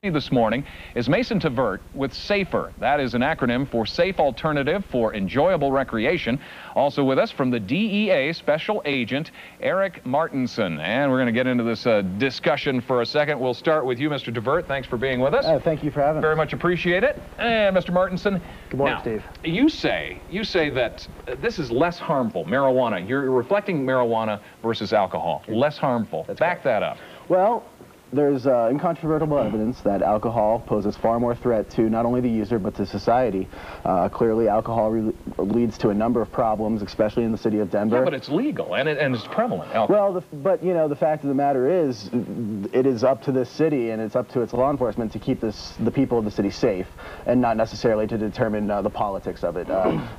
This morning is Mason Tvert with SAFER. That is an acronym for Safe Alternative for Enjoyable Recreation. Also with us from the DEA Special Agent, Eric Martinson. And we're going to get into this discussion for a second. We'll start with you, Mr. Tvert. Thanks for being with us. Thank you for having us. Very much appreciate it. And Mr. Martinson. Good morning, now, Steve. You say that this is less harmful, marijuana. You're reflecting marijuana versus alcohol. Less harmful. Back that up. Well, there's incontrovertible evidence that alcohol poses far more threat to not only the user but to society. Clearly, alcohol leads to a number of problems, especially in the city of Denver. Yeah, but it's legal and it's prevalent. Well, but you know, the fact of the matter is, it is up to this city and it's up to its law enforcement to keep the people of the city safe, and not necessarily to determine the politics of it.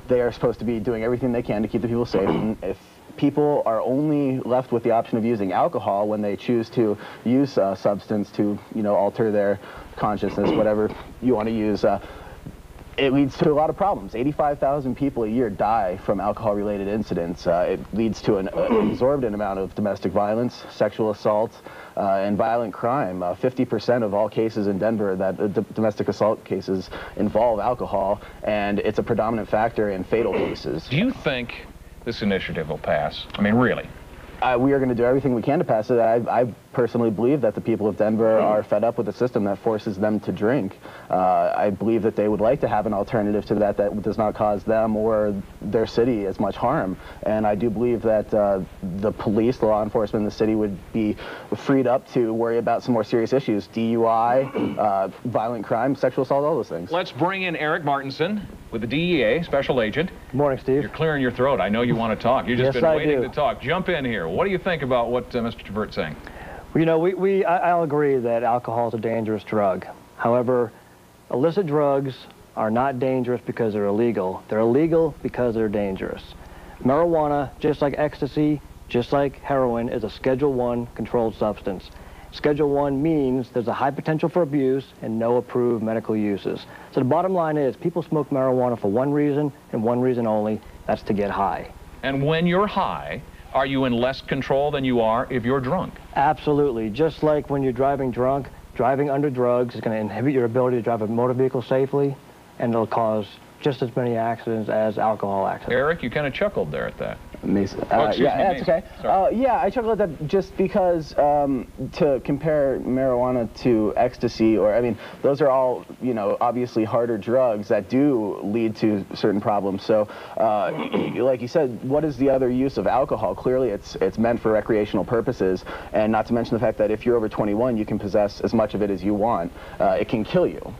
They are supposed to be doing everything they can to keep the people safe. And if people are only left with the option of using alcohol when they choose to use a substance to, alter their consciousness, whatever you want to use, it leads to a lot of problems. 85,000 people a year die from alcohol-related incidents. It leads to an exorbitant amount of domestic violence, sexual assault, and violent crime. 50% of all cases in Denver, domestic assault cases, involve alcohol, and it's a predominant factor in fatal cases. Do you think this initiative will pass? I mean, really? We are going to do everything we can to pass it. I personally believe that the people of Denver are fed up with a system that forces them to drink. I believe that they would like to have an alternative to that does not cause them or their city as much harm. And I do believe that the police, the law enforcement in the city would be freed up to worry about some more serious issues. DUI, violent crime, sexual assault, all those things. Let's bring in Eric Martinson with the DEA Special Agent. Good morning, Steve. You're clearing your throat. I know you want to talk. You've just been waiting to talk. Jump in here. What do you think about what Mr. Tvert's saying? Well, I'll agree that alcohol is a dangerous drug. However, illicit drugs are not dangerous because they're illegal. They're illegal because they're dangerous. Marijuana, just like ecstasy, just like heroin, is a Schedule I controlled substance. Schedule I means there's a high potential for abuse and no approved medical uses. So the bottom line is people smoke marijuana for one reason and one reason only, that's to get high. And when you're high, are you in less control than you are if you're drunk? Absolutely. Just like when you're driving drunk, driving under drugs is going to inhibit your ability to drive a motor vehicle safely, and it'll cause just as many accidents as alcohol accidents. Eric, you kind of chuckled there at that. Mason. Yeah, that's okay. Yeah, I chuckled at that just because to compare marijuana to ecstasy, those are all, obviously harder drugs that do lead to certain problems. So, like you said, what is the other use of alcohol? Clearly, it's meant for recreational purposes, and not to mention the fact that if you're over 21, you can possess as much of it as you want. It can kill you.